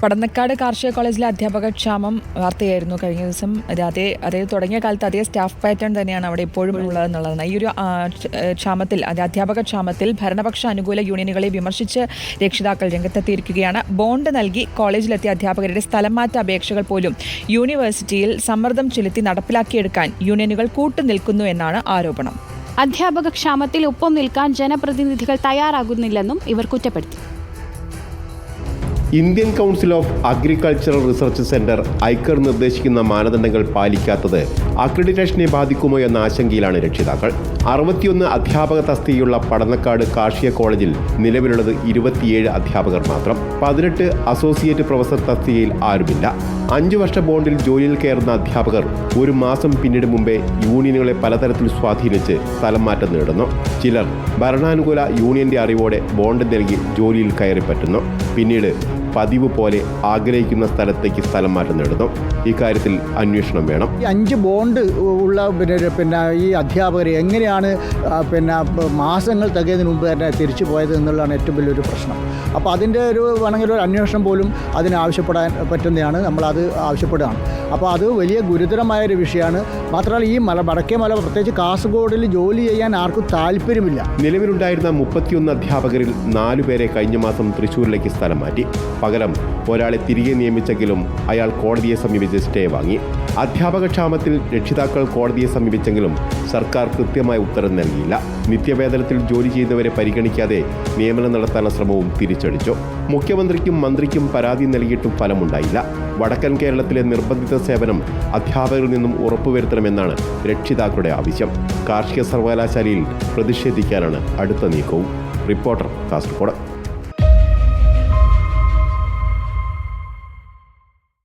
പടന്നക്കാട് കാർഷിക കോളേജിലെ അധ്യാപക ക്ഷാമം വാർത്തയായിരുന്നു കഴിഞ്ഞ ദിവസം. അതേ തുടങ്ങിയ കാലത്ത് അതേ സ്റ്റാഫ് പാറ്റേൺ തന്നെയാണ് അവിടെ ഇപ്പോഴും ഉള്ളതെന്നുള്ളതാണ്. ഈ ഒരു ക്ഷാമത്തിൽ അധ്യാപക ക്ഷാമത്തിൽ ഭരണപക്ഷ അനുകൂല യൂണിയനുകളെ വിമർശിച്ച് രക്ഷിതാക്കൾ രംഗത്തെത്തിയിരിക്കുകയാണ്. ബോണ്ട് നൽകി കോളേജിലെത്തിയ അധ്യാപകരുടെ സ്ഥലം മാറ്റ അപേക്ഷകൾ പോലും യൂണിവേഴ്സിറ്റിയിൽ സമ്മർദ്ദം ചെലുത്തി നടപ്പിലാക്കിയെടുക്കാൻ യൂണിയനുകൾ കൂട്ടുനിൽക്കുന്നു എന്നാണ് ആരോപണം. അധ്യാപക ക്ഷാമത്തിൽ ഒപ്പം നിൽക്കാൻ ജനപ്രതിനിധികൾ തയ്യാറാകുന്നില്ലെന്നും ഇവർ കുറ്റപ്പെടുത്തി. Indian council of agricultural research centre Iker നിർദ്ദേശിക്കുന്ന മാനദണ്ഡങ്ങൾ പാലിക്കാത്തത് അക്രഡിറ്റേഷനെ ബാധിക്കുമോ എന്ന ആശങ്കയിലാണ് രക്ഷിതാക്കൾ. 61 അധ്യാപക തസ്തികയുള്ള പടന്നക്കാട് കാർഷിക കോളേജിൽ നിലവിലുള്ളത് 27 അധ്യാപകർ മാത്രം. 18 അസോസിയേറ്റ് പ്രൊഫസർ തസ്തികയിൽ ആരുമില്ല. 5 വർഷ ബോണ്ടിൽ ജോലിയിൽ കയറുന്ന അധ്യാപകർ ഒരു മാസം പിന്നീട് മുമ്പേ യൂണിയനുകളെ പലതരത്തിൽ സ്വാധീനിച്ച് സ്ഥലം മാറ്റം നേടുന്നു. ചിലർ ഭരണാനുകൂല യൂണിയന്റെ അറിവോടെ ബോണ്ട് നൽകി ജോലിയിൽ കയറി പറ്റുന്നു. പിന്നീട് പതിവ് പോലെ ആഗ്രഹിക്കുന്ന സ്ഥലത്തേക്ക് സ്ഥലം മാറ്റം നേടുന്നു. ഇക്കാര്യത്തിൽ അന്വേഷണം വേണം. 5 ബോണ്ട് ഉള്ള ഈ അധ്യാപകർ എങ്ങനെയാണ് മാസങ്ങൾ തികയുന്നതിന് മുമ്പ് തന്നെ തിരിച്ചു പോയത് എന്നുള്ളതാണ് ഏറ്റവും വലിയൊരു പ്രശ്നം. അപ്പോൾ അതിൻ്റെ വേണമെങ്കിൽ ഒരു അന്വേഷണം പോലും അതിന് ആവശ്യപ്പെടാൻ പറ്റുന്നതാണ്. നമ്മളത് ആവശ്യപ്പെടുകയാണ്. അപ്പോൾ അത് വലിയ ഗുരുതരമായൊരു വിഷയമാണ്. മാത്രമല്ല ഈ വടക്കേ മല പ്രത്യേകിച്ച് കാസർഗോഡിൽ ജോലി ചെയ്യാൻ ആർക്കും താല്പര്യമില്ല. നിലവിലുണ്ടായിരുന്ന 31 അധ്യാപകരിൽ 4 പേരെ കഴിഞ്ഞ മാസം തൃശ്ശൂരിലേക്ക് സ്ഥലം മാറ്റി. പകരം ഒരാളെ തിരികെ നിയമിച്ചെങ്കിലും അയാൾ കോടതിയെ സമീപിച്ച് സ്റ്റേ വാങ്ങി. അധ്യാപക ക്ഷാമത്തിൽ രക്ഷിതാക്കൾ കോടതിയെ സമീപിച്ചെങ്കിലും സർക്കാർ കൃത്യമായ ഉത്തരം നൽകിയില്ല. നിത്യവേതനത്തിൽ ജോലി ചെയ്യുന്നവരെ പരിഗണിക്കാതെ നിയമനം നടത്താനുള്ള ശ്രമവും തിരിച്ചടിച്ചു. മുഖ്യമന്ത്രിക്കും മന്ത്രിക്കും പരാതി നൽകിയിട്ടും ഫലമുണ്ടായില്ല. വടക്കൻ കേരളത്തിലെ നിർബന്ധിത സേവനം അധ്യാപകരിൽ നിന്നും ഉറപ്പുവരുത്തണമെന്നാണ് രക്ഷിതാക്കളുടെ ആവശ്യം. കാർഷിക സർവകലാശാലയിൽ പ്രതിഷേധിക്കാനാണ് അടുത്ത നീക്കവും. റിപ്പോർട്ടർ, കാസർഗോഡ്.